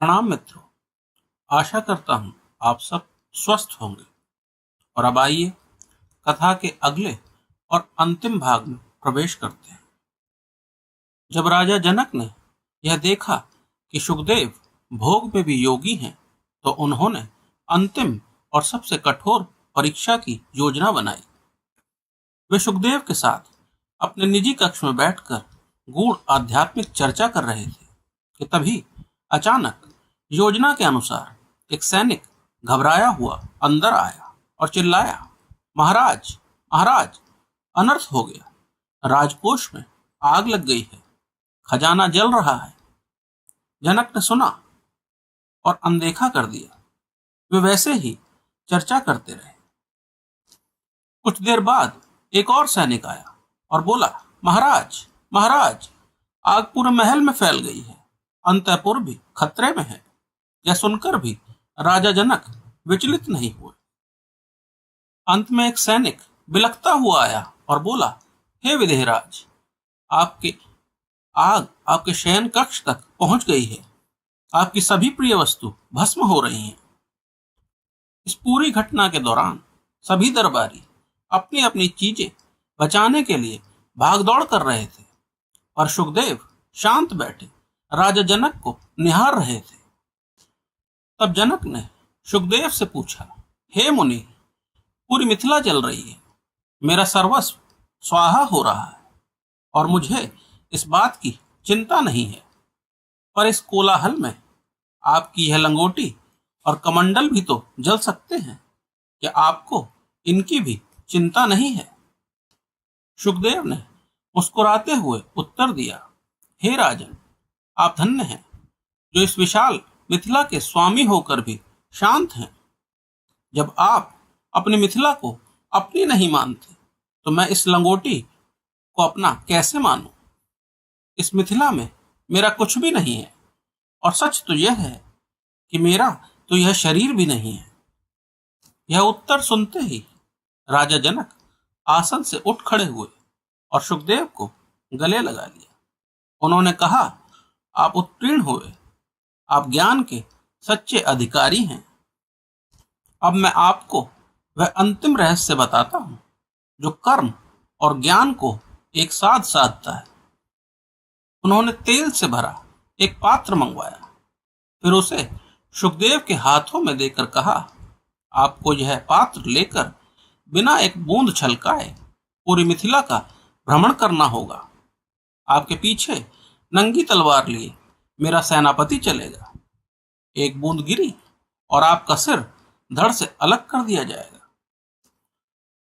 प्रणाम मित्रों। आशा करता हूँ आप सब स्वस्थ होंगे। और अब आइए कथा के अगले और अंतिम भाग में प्रवेश करते हैं। जब राजा जनक ने यह देखा कि शुकदेव भोग में भी योगी हैं, तो उन्होंने अंतिम और सबसे कठोर परीक्षा की योजना बनाई। वे शुकदेव के साथ अपने निजी कक्ष में बैठकर गूढ़ आध्यात्मिक चर्चा कर रहे थे कि तभी अचानक योजना के अनुसार एक सैनिक घबराया हुआ अंदर आया और चिल्लाया, महाराज, महाराज, अनर्थ हो गया। राजकोष में आग लग गई है, खजाना जल रहा है। जनक ने सुना और अनदेखा कर दिया। वे वैसे ही चर्चा करते रहे। कुछ देर बाद एक और सैनिक आया और बोला, महाराज, महाराज, आग पूरे महल में फैल गई है, अंतःपुर भी खतरे में है। यह सुनकर भी राजा जनक विचलित नहीं हुए। अंत में एक सैनिक बिलखता हुआ आया और बोला, हे विदेहराज, आपके आग आपके शयन कक्ष तक पहुंच गई है। आपकी सभी प्रिय वस्तु भस्म हो रही हैं। इस पूरी घटना के दौरान सभी दरबारी अपनी अपनी चीजें बचाने के लिए भागदौड़ कर रहे थे और शुकदेव शांत बैठे राजा जनक को निहार रहे थे। तब जनक ने शुकदेव से पूछा, हे मुनि, पूरी मिथिला जल रही है, मेरा सर्वस्व स्वाहा हो रहा है और मुझे इस बात की चिंता नहीं है, पर इस कोलाहल में आपकी यह लंगोटी और कमंडल भी तो जल सकते हैं। क्या आपको इनकी भी चिंता नहीं है? शुकदेव ने मुस्कुराते हुए उत्तर दिया, हे राजन, आप धन्य हैं जो इस विशाल मिथिला के स्वामी होकर भी शांत हैं। जब आप अपनी मिथिला को अपनी नहीं मानते, तो मैं इस लंगोटी को अपना कैसे मानूं? इस मिथिला में मेरा कुछ भी नहीं है, और सच तो यह है कि मेरा तो यह शरीर भी नहीं है। यह उत्तर सुनते ही राजा जनक आसन से उठ खड़े हुए और शुकदेव को गले लगा लिया। उन्होंने कहा, आप उत्तीर्ण हुए, आप ज्ञान के सच्चे अधिकारी हैं। अब मैं आपको वह अंतिम रहस्य बताता हूं जो कर्म और ज्ञान को एक साथ साधता है। उन्होंने तेल से भरा एक पात्र मंगवाया, फिर उसे शुकदेव के हाथों में देकर कहा, आपको यह पात्र लेकर बिना एक बूंद छलकाए पूरी मिथिला का भ्रमण करना होगा। आपके पीछे नंगी तलवार लिए मेरा सेनापति चलेगा। एक बूंद गिरी और आपका सिर धड़ से अलग कर दिया जाएगा।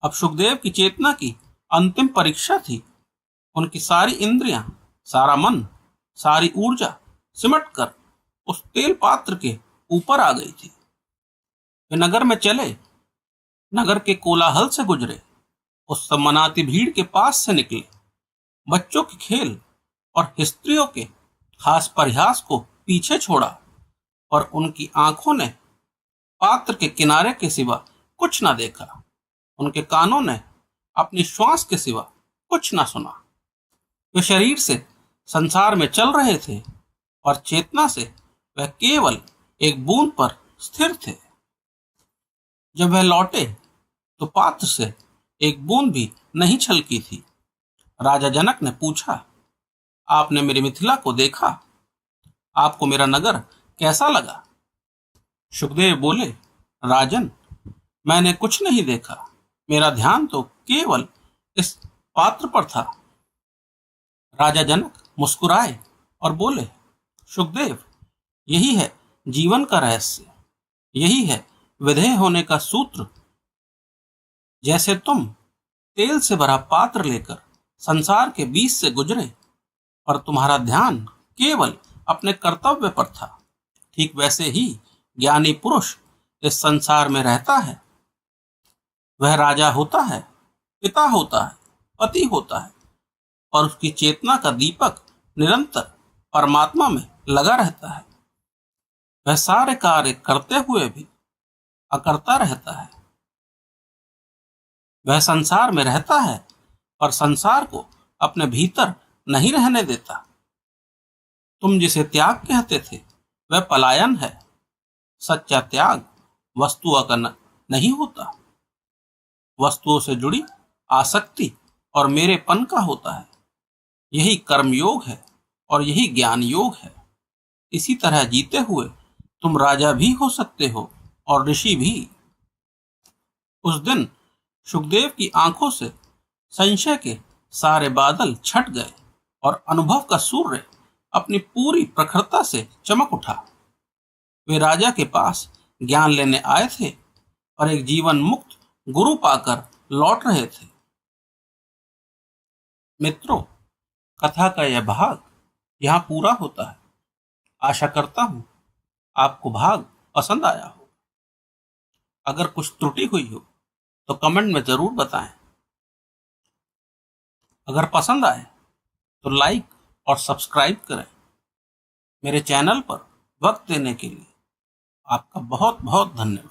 अब शुकदेव की चेतना की अंतिम परीक्षा थी। उनकी सारी इंद्रियां, सारा मन, सारी ऊर्जा सिमटकर उस तेल पात्र के ऊपर आ गई थी। वे नगर में चले, नगर के कोलाहल से गुजरे, उस सम्मनाती भीड़ के पास से निकले, बच्चों के खेल और स्त्रियों के हास परिहास को पीछे छोड़ा, और उनकी आंखों ने पात्र के किनारे के सिवा कुछ ना देखा। उनके कानों ने अपनी श्वास के सिवा कुछ ना सुना। वे शरीर से संसार में चल रहे थे और चेतना से वह केवल एक बूंद पर स्थिर थे। जब वह लौटे तो पात्र से एक बूंद भी नहीं छलकी थी। राजा जनक ने पूछा, आपने मेरी मिथिला को देखा? आपको मेरा नगर कैसा लगा? शुकदेव बोले, राजन, मैंने कुछ नहीं देखा। मेरा ध्यान तो केवल इस पात्र पर था। राजा जनक मुस्कुराए और बोले, शुकदेव, यही है जीवन का रहस्य, यही है विधेय होने का सूत्र। जैसे तुम तेल से भरा पात्र लेकर संसार के बीच से गुजरे, पर तुम्हारा ध्यान केवल अपने कर्तव्य पर था, ठीक वैसे ही ज्ञानी पुरुष इस संसार में रहता है। वह राजा होता है, पिता होता है, पति होता है, और उसकी चेतना का दीपक निरंतर परमात्मा में लगा रहता है। वह सारे कार्य करते हुए भी अकर्ता रहता है। वह संसार में रहता है और संसार को अपने भीतर नहीं रहने देता। तुम जिसे त्याग कहते थे, वह पलायन है। सच्चा त्याग वस्तुओं का नहीं होता, वस्तुओं से जुड़ी आसक्ति और मेरेपन का होता है। यही कर्म योग है और यही ज्ञान योग है। इसी तरह जीते हुए तुम राजा भी हो सकते हो और ऋषि भी। उस दिन सुखदेव की आंखों से संशय के सारे बादल छट गए और अनुभव का सूर्य अपनी पूरी प्रखरता से चमक उठा। वे राजा के पास ज्ञान लेने आए थे और एक जीवन मुक्त गुरु पाकर लौट रहे थे। मित्रों, कथा का यह भाग यहाँ पूरा होता है। आशा करता हूँ आपको भाग पसंद आया हो। अगर कुछ त्रुटि हुई हो तो कमेंट में जरूर बताएं। अगर पसंद आए तो लाइक और सब्सक्राइब करें। मेरे चैनल पर वक्त देने के लिए आपका बहुत बहुत धन्यवाद।